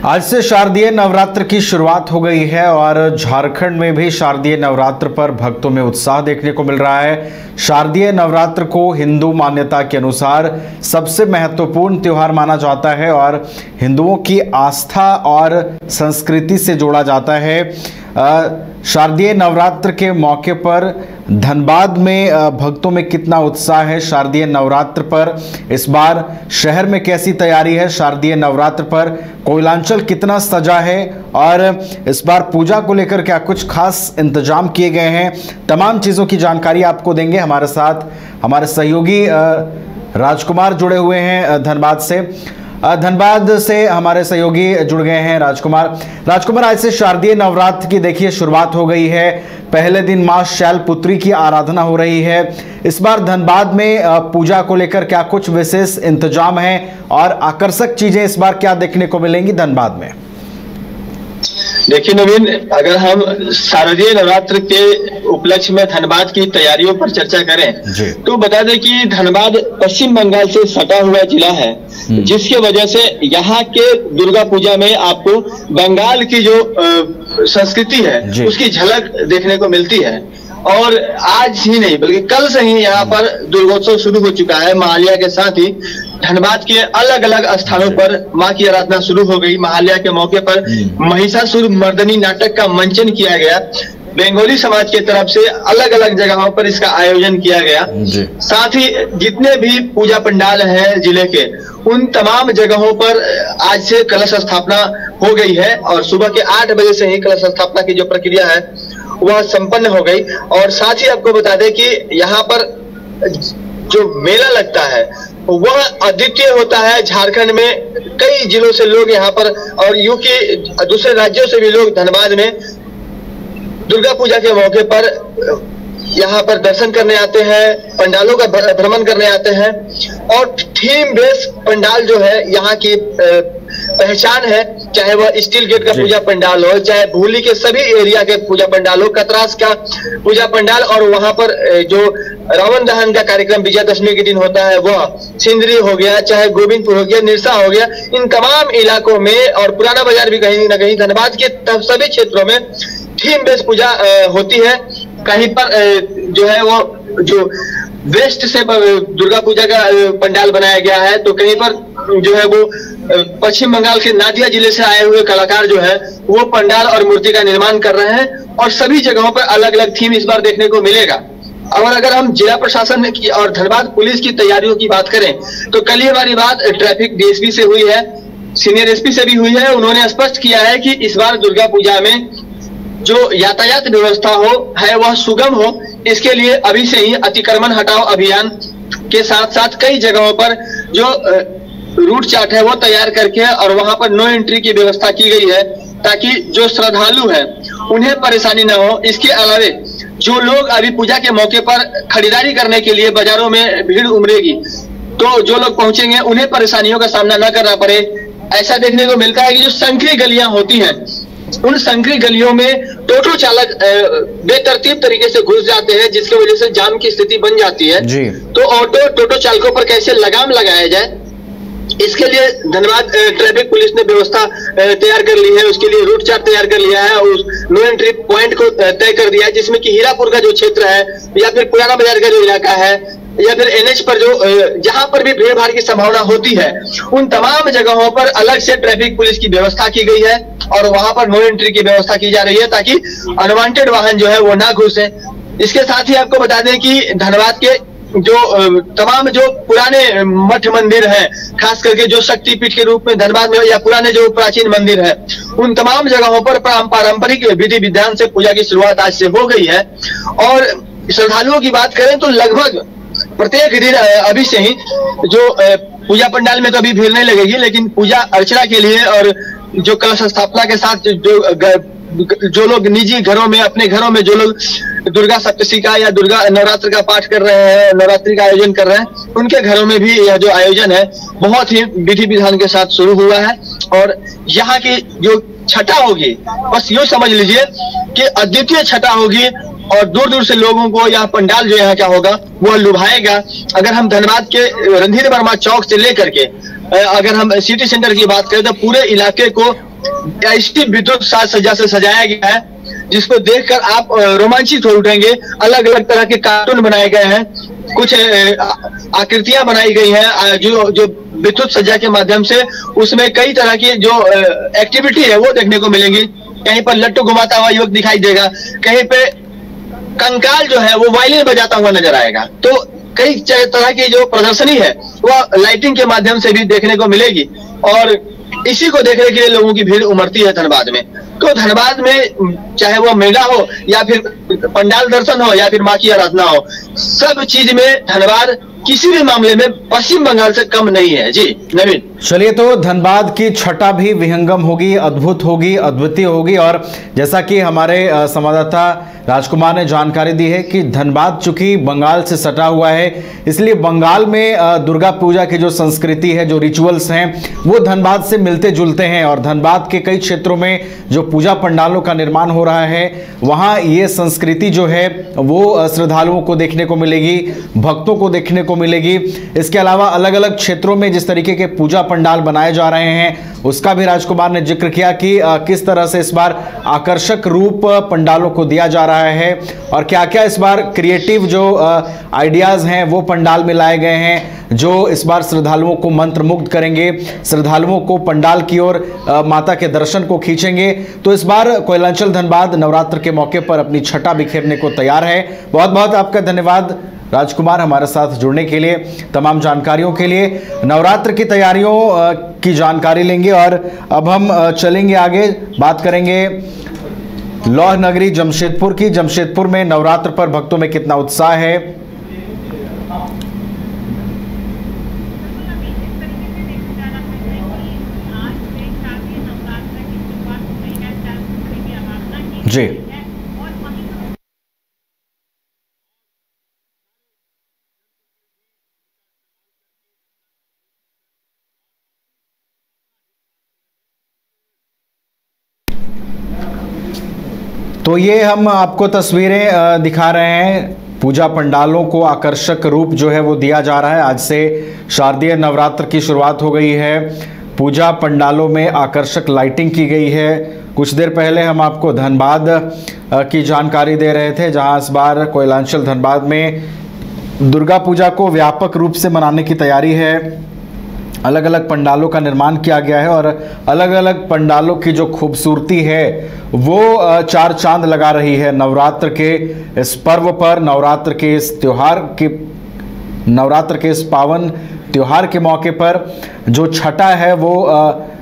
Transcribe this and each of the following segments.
आज से शारदीय नवरात्र की शुरुआत हो गई है और झारखंड में भी शारदीय नवरात्र पर भक्तों में उत्साह देखने को मिल रहा है। शारदीय नवरात्र को हिंदू मान्यता के अनुसार सबसे महत्वपूर्ण त्योहार माना जाता है और हिंदुओं की आस्था और संस्कृति से जोड़ा जाता है। शारदीय नवरात्र के मौके पर धनबाद में भक्तों में कितना उत्साह है शारदीय नवरात्र पर, इस बार शहर में कैसी तैयारी है शारदीय नवरात्र पर, कोयलांचल कितना सजा है और इस बार पूजा को लेकर क्या कुछ खास इंतजाम किए गए हैं, तमाम चीज़ों की जानकारी आपको देंगे। हमारे साथ हमारे सहयोगी राजकुमार जुड़े हुए हैं धनबाद से हमारे सहयोगी जुड़ गए हैं राजकुमार, आज से शारदीय नवरात्र की देखिए शुरुआत हो गई है। पहले दिन मां शैलपुत्री की आराधना हो रही है। इस बार धनबाद में पूजा को लेकर क्या कुछ विशेष इंतजाम है और आकर्षक चीजें इस बार क्या देखने को मिलेंगी धनबाद में? देखिए नवीन, अगर हम शारदीय नवरात्र के उपलक्ष्य में धनबाद की तैयारियों पर चर्चा करें तो बता दें कि धनबाद पश्चिम बंगाल से सटा हुआ जिला है, जिसके वजह से यहाँ के दुर्गा पूजा में आपको बंगाल की जो संस्कृति है उसकी झलक देखने को मिलती है। और आज ही नहीं बल्कि कल से ही यहाँ पर दुर्गोत्सव शुरू हो चुका है। महालया के साथ ही धनबाद के अलग अलग स्थानों पर मां की आराधना शुरू हो गई। महालया के मौके पर महिषासुर मर्दनी नाटक का मंचन किया गया। बंगाली समाज की तरफ से अलग अलग जगहों पर इसका आयोजन किया गया। साथ ही जितने भी पूजा पंडाल हैं जिले के, उन तमाम जगहों पर आज से कलश स्थापना हो गई है और सुबह के 8 बजे से ही कलश स्थापना की जो प्रक्रिया है वह संपन्न हो गई। और साथ ही आपको बता दें कि यहाँ पर जो मेला लगता है वह अद्वितीय होता है। झारखंड में कई जिलों से लोग यहाँ पर और यूं की दूसरे राज्यों से भी लोग धनबाद में दुर्गा पूजा के मौके पर यहाँ पर दर्शन करने आते हैं, पंडालों का भ्रमण करने आते हैं। और थीम बेस पंडाल जो है यहाँ की पहचान है, चाहे वह स्टील गेट का पूजा पंडाल हो, चाहे भूली के सभी एरिया के पूजा पंडाल हो, कतरास का पूजा पंडाल, और वहां पर जो रावण दहन का कार्यक्रम विजयादशमी के दिन होता है वह, सिंदरी हो गया, चाहे गोविंदपुर हो गया, निरसा हो गया, इन तमाम इलाकों में और पुराना बाजार भी कहीं ना कहीं धनबाद के सभी क्षेत्रों में थीम बेस पूजा होती है। कहीं पर जो है वो जो वेस्ट से दुर्गा पूजा का पंडाल बनाया गया है, तो कहीं पर जो है वो पश्चिम बंगाल के नादिया जिले से आए हुए कलाकार जो है वो पंडाल और मूर्ति का निर्माण कर रहे हैं और सभी जगहों पर अलग अलग थीम इस बार देखने को मिलेगा। और अगर हम जिला प्रशासन की और धनबाद पुलिस की तैयारियों की बात करें तो कल ही हमारी बात ट्रैफिक डीएसपी से हुई है, सीनियर एसपी से भी हुई है। उन्होंने स्पष्ट किया है कि इस बार दुर्गा पूजा में जो यातायात व्यवस्था है वह सुगम हो, इसके लिए अभी से ही अतिक्रमण हटाओ अभियान के साथ साथ कई जगहों पर जो रूट चार्ट है वो तैयार करके और वहां पर नो एंट्री की व्यवस्था की गई है ताकि जो श्रद्धालु हैं उन्हें परेशानी न हो। इसके अलावे जो लोग अभी पूजा के मौके पर खरीदारी करने के लिए बाजारों में भीड़ उमड़ेगी, तो जो लोग पहुंचेंगे उन्हें परेशानियों का सामना न करना पड़े। ऐसा देखने को मिलता है कि जो संकरी गलियां होती हैं उन संकरी गलियों में टोटो चालक बेतरतीब तरीके से घुस जाते हैं, जिसकी वजह से जाम की स्थिति बन जाती है। तो टोटो चालकों पर कैसे लगाम लगाया जाए, इसके लिए धनबाद ट्रैफिक पुलिस ने व्यवस्था तैयार कर ली है। उसके लिए रूट चार्ट तैयार कर लिया है और नो एंट्री पॉइंट को तय कर दिया है, जिसमें कि हीरापुर का जो क्षेत्र है या फिर पुराना बाजार का जो इलाका है या फिर एनएच पर जो जहां पर भी भीड़ भाड़ की संभावना होती है उन तमाम जगहों पर अलग से ट्रैफिक पुलिस की व्यवस्था की गई है और वहां पर नो एंट्री की व्यवस्था की जा रही है ताकि अनवांटेड वाहन जो है वो ना घुसे। इसके साथ ही आपको बता दें कि धनबाद के जो तमाम जो पुराने मठ मंदिर हैं, खास करके जो शक्तिपीठ के रूप में धनबाद में या पुराने जो प्राचीन मंदिर है, उन तमाम जगहों पर पारंपरिक विधि विधान से पूजा की शुरुआत आज से हो गई है। और श्रद्धालुओं की बात करें तो लगभग प्रत्येक दिन अभी से ही जो पूजा पंडाल में तो अभी भीड़ नहीं लगेगी, लेकिन पूजा अर्चना के लिए और जो कलश स्थापना के साथ जो लोग निजी घरों में अपने घरों में जो लोग दुर्गा सप्तशी का या दुर्गा नवरात्र का पाठ कर रहे हैं, नवरात्रि का आयोजन कर रहे हैं, उनके घरों में भी यह जो आयोजन है बहुत ही विधि विधान के साथ शुरू हुआ है। और यहाँ की जो छठा होगी, बस यूं समझ लीजिए कि अद्वितीय छठा होगी और दूर दूर से लोगों को यह पंडाल जो यहाँ क्या होगा वह लुभाएगा। अगर हम धनबाद के रणधीर वर्मा चौक से लेकर के अगर हम सिटी सेंटर की बात करें तो पूरे इलाके को ऐसी विद्युत साज सज्जा से सजाया गया है जिसको देखकर आप रोमांचित हो उठेंगे। अलग अलग तरह के कार्टून बनाए गए हैं, कुछ आकृतियां बनाई गई हैं जो विद्युत सज्जा के माध्यम से, उसमें कई तरह की जो एक्टिविटी है वो देखने को मिलेंगी। कहीं पर लट्टू घुमाता हुआ युवक दिखाई देगा, कहीं पे कंकाल जो है वो वायलिन बजाता हुआ नजर आएगा। तो कई तरह की जो प्रदर्शनी है वो लाइटिंग के माध्यम से भी देखने को मिलेगी और इसी को देखने के लिए लोगों की भीड़ उमड़ती है धनबाद में। तो धनबाद में चाहे वो मेला हो या फिर पंडाल दर्शन हो या फिर मां की आराधना हो, सब चीज में धनबाद किसी भी मामले में पश्चिम बंगाल से कम नहीं है। जी नवीन, चलिए, तो धनबाद की छटा भी विहंगम होगी, अद्भुत होगी, अद्वितीय होगी। और जैसा कि हमारे संवाददाता राजकुमार ने जानकारी दी है कि धनबाद चूंकि बंगाल से सटा हुआ है, इसलिए बंगाल में दुर्गा पूजा की जो संस्कृति है, जो रिचुअल्स हैं, वो धनबाद से मिलते जुलते हैं। और धनबाद के कई क्षेत्रों में जो पूजा पंडालों का निर्माण हो रहा है, वहाँ ये संस्कृति जो है वो श्रद्धालुओं को देखने को मिलेगी, भक्तों को देखने को मिलेगी। इसके अलावा अलग अलग क्षेत्रों में जिस तरीके के पूजा पंडाल बनाए जा रहे हैं, उसका भी राजकुमार ने जिक्र किया कि किस तरह से इस बार आकर्षक रूप पंडालों को दिया जा रहा है और क्या क्या इस बार क्रिएटिव जो आइडियाज हैं वो पंडाल में लाए गए हैं, जो इस बार श्रद्धालुओं को मंत्रमुग्ध करेंगे, श्रद्धालुओं को पंडाल की ओर माता के दर्शन को खींचेंगे। तो इस बार कोयलांचल धनबाद नवरात्र के मौके पर अपनी छटा बिखेरने को तैयार है। बहुत बहुत आपका धन्यवाद राजकुमार, हमारे साथ जुड़ने के लिए, तमाम जानकारियों के लिए। नवरात्र की तैयारियों की जानकारी लेंगे और अब हम चलेंगे आगे, बात करेंगे लौह नगरी जमशेदपुर की। जमशेदपुर में नवरात्र पर भक्तों में कितना उत्साह है। जी, तो ये हम आपको तस्वीरें दिखा रहे हैं। पूजा पंडालों को आकर्षक रूप जो है वो दिया जा रहा है। आज से शारदीय नवरात्र की शुरुआत हो गई है। पूजा पंडालों में आकर्षक लाइटिंग की गई है। कुछ देर पहले हम आपको धनबाद की जानकारी दे रहे थे, जहां इस बार कोयलांचल धनबाद में दुर्गा पूजा को व्यापक रूप से मनाने की तैयारी है। अलग अलग पंडालों का निर्माण किया गया है और अलग अलग पंडालों की जो खूबसूरती है वो चार चांद लगा रही है नवरात्र के इस पर्व पर, नवरात्र के इस पावन त्योहार के मौके पर। जो छटा है वो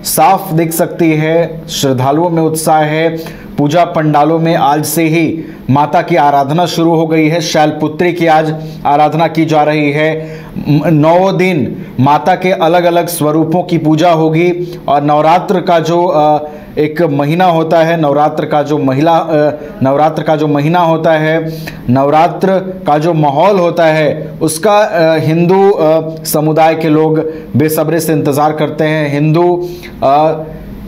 साफ दिख सकती है, श्रद्धालुओं में उत्साह है। पूजा पंडालों में आज से ही माता की आराधना शुरू हो गई है। शैलपुत्री की आज आराधना की जा रही है। 9 दिन माता के अलग अलग स्वरूपों की पूजा होगी और नवरात्र का जो एक महीना होता है, नवरात्र का जो महीना होता है, नवरात्र का जो माहौल होता है, उसका हिंदू समुदाय के लोग बेसब्री से इंतज़ार करते हैं। हिंदू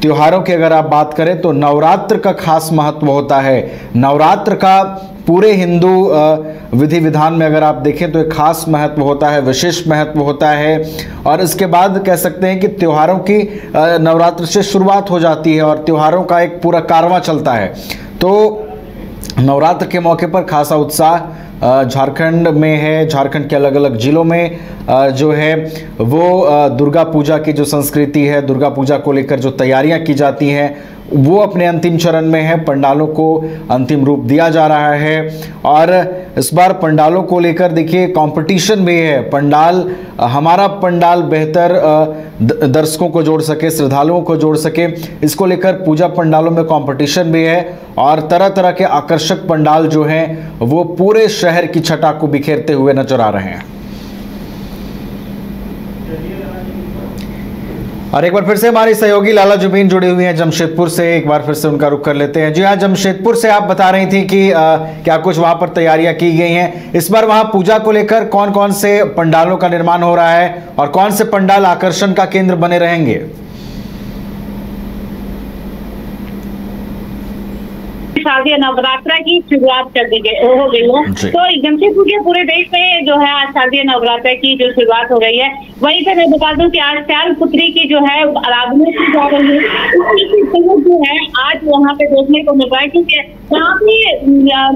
त्योहारों की अगर आप बात करें तो नवरात्र का खास महत्व होता है। नवरात्र का पूरे हिंदू विधि विधान में अगर आप देखें तो एक खास महत्व होता है, विशेष महत्व होता है। और इसके बाद कह सकते हैं कि त्योहारों की नवरात्र से शुरुआत हो जाती है और त्योहारों का एक पूरा कारवां चलता है। तो नवरात्र के मौके पर खासा उत्साह झारखंड में है। झारखंड के अलग अलग जिलों में जो है वो दुर्गा पूजा की जो संस्कृति है, दुर्गा पूजा को लेकर जो तैयारियां की जाती हैं वो अपने अंतिम चरण में है। पंडालों को अंतिम रूप दिया जा रहा है और इस बार पंडालों को लेकर देखिए कंपटीशन भी है। हमारा पंडाल बेहतर दर्शकों को जोड़ सके, श्रद्धालुओं को जोड़ सके, इसको लेकर पूजा पंडालों में कंपटीशन भी है और तरह तरह के आकर्षक पंडाल जो हैं वो पूरे शहर की छटा को बिखेरते हुए नजर आ रहे हैं। और एक बार फिर से हमारी सहयोगी लाला जुबीन जुड़ी हुई हैं जमशेदपुर से, एक बार फिर से उनका रुख कर लेते हैं। जी हाँ, जमशेदपुर से आप बता रही थी कि क्या कुछ वहां पर तैयारियां की गई हैं। इस बार वहां पूजा को लेकर कौन कौन से पंडालों का निर्माण हो रहा है और कौन से पंडाल आकर्षण का केंद्र बने रहेंगे? शारदीय नवरात्र की शुरुआत कर दी हो गई है। तो जमशेदपुर के पूरे देश में जो है आज शारदीय नवरात्र की जो शुरुआत हो गई है। वहीं पर मैं बता दूं कि आज शैलपुत्री की जो है आराधना की जा रही है, जो है आज यहाँ पे देखने को मिल रहा है, क्योंकि यहाँ पे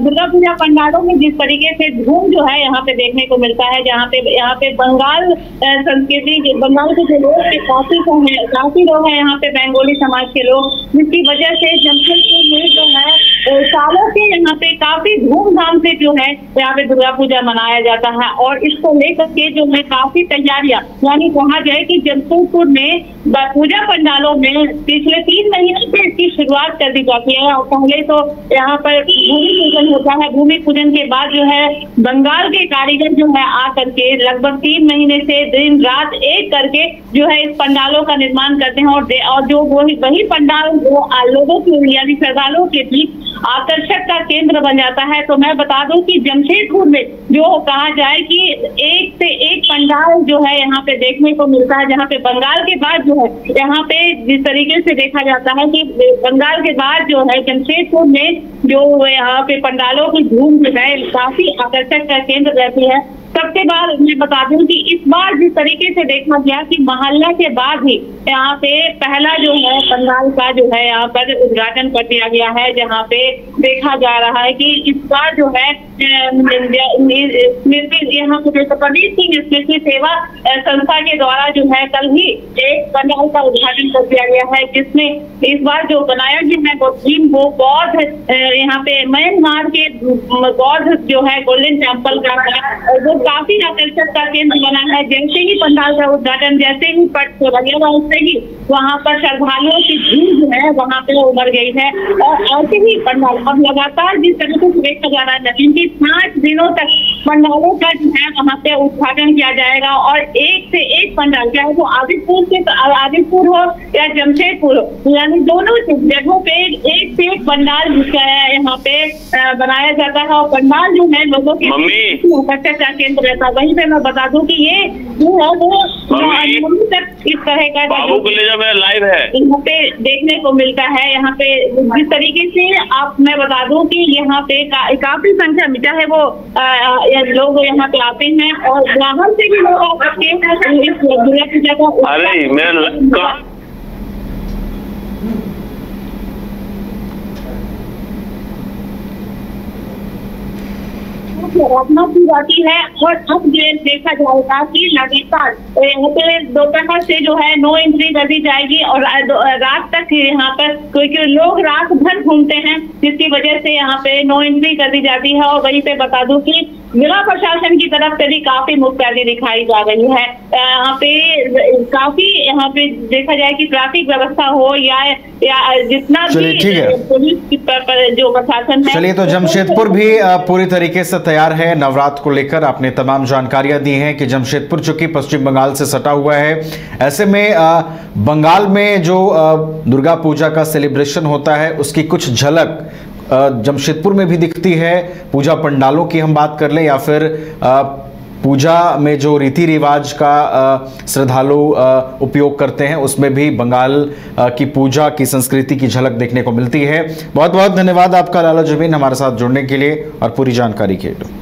दुर्गा पूजा पंडालों में जिस तरीके से धूम जो है यहाँ पे देखने को मिलता है, यहाँ पे बंगाल संस्कृति, बंगाल के जो लोग काफी लोग हैं यहाँ पे, बंगाली समाज के लोग, जिसकी वजह से जमशेदपुर में जो है सालों से यहाँ पे काफी धूमधाम से जो है यहाँ पे दुर्गा पूजा मनाया जाता है। और इसको लेकर के जो है काफी तैयारियां, यानी कहा जाए कि जमशेदपुर में पूजा पंडालों में पिछले 3 महीने से इसकी शुरुआत कर दी जाती है। और पहले तो यहाँ पर भूमि पूजन होता है, भूमि पूजन के बाद जो है बंगाल के कारीगर जो है आकर के लगभग 3 महीने से दिन रात एक करके जो है इस पंडालों का निर्माण करते हैं। और जो वही पंडाल जो लोगों के यानी श्रद्धालुओं के बीच आकर्षक का केंद्र बन जाता है। तो मैं बता दूं कि जमशेदपुर में जो कहा जाए कि एक से एक पंडाल जो है यहाँ पे देखने को मिलता है, जहाँ पे बंगाल के बाद जो है यहाँ पे जिस तरीके से देखा जाता है कि बंगाल के बाद जो है जमशेदपुर में जो यहाँ पे पंडालों की धूम जो है काफी आकर्षक का केंद्र रहती है। सबसे बार मैं बता दूं कि इस बार जिस तरीके से देखा गया कि मोहल्ला के बाद ही यहाँ पे पहला जो है पंडाल का जो है यहाँ पर उद्घाटन कर दिया गया है, जहाँ पे देखा जा रहा है कि इस बार जो है यहाँ पे प्रदीप सिंह स्मृति सेवा संस्था के द्वारा जो है कल ही एक पंडाल का उद्घाटन कर दिया गया है, जिसमें इस बार जो बनाया गया है वो बौद्ध यहाँ पे म्यांमार के बौद्ध जो है गोल्डन टेम्पल का वो काफी आकर्षक का केंद्र बना है। जैसे ही पंडाल का उद्घाटन, जैसे ही पट को लगेगा, उससे ही वहाँ पर श्रद्धालुओं की भीड़ जो है वहाँ पे उमड़ गई है। और ऐसे ही पंडाल अब लगातार जिस तरीके से देखा जा रहा है नवीन की 5 दिनों तक पंडालों का जो है वहाँ पे उद्घाटन किया जाएगा। और एक से एक पंडाल, चाहे वो आदिपुर हो या जमशेदपुर हो, यानी दोनों जगहों पे एक से एक पंडाल यहाँ पे बनाया जाता है। और पंडाल जो है लोगों के आकर्षक का केंद्र रहता है। वहीं पे मैं बता दूं कि ये जो है वो तक इस तरह का लाइव है यहाँ पे देखने को मिलता है। यहाँ पे जिस तरीके से मैं बता दूं कि यहाँ पे काफी संख्या में चाहे वो लोग यहाँ पे आते हैं और बाहर से भी लोग आते हैं इस दुर्गा पूजा का। अरे मैं आराधना की जाती है। और अब ये देखा जाएगा कि लगातार यहाँ पे दोपहर से जो है नो एंट्री कर दी जाएगी और रात तक यहाँ पर क्योंकि लोग रात भर घूमते हैं, जिसकी वजह से यहाँ पे नो एंट्री कर दी जाती है। और वहीं पे बता दूं कि जिला प्रशासन की तरफ से भी काफी मुस्तैदी दिखाई जा रही है। यहाँ पे काफी यहाँ पे देखा जाए कि ट्रैफिक व्यवस्था हो या जितना भी पुलिस जो प्रशासन है। चलिए, तो जमशेदपुर भी पूरी तरीके से तैयार है नवरात्र को लेकर। आपने तमाम जानकारियां दी हैं कि जमशेदपुर चूंकि पश्चिम बंगाल से सटा हुआ है, ऐसे में बंगाल में जो दुर्गा पूजा का सेलिब्रेशन होता है उसकी कुछ झलक जमशेदपुर में भी दिखती है। पूजा पंडालों की हम बात कर लें या फिर पूजा में जो रीति रिवाज का श्रद्धालु उपयोग करते हैं, उसमें भी बंगाल की पूजा की संस्कृति की झलक देखने को मिलती है। बहुत बहुत धन्यवाद आपका लाला जमीन हमारे साथ जुड़ने के लिए और पूरी जानकारी के लिए।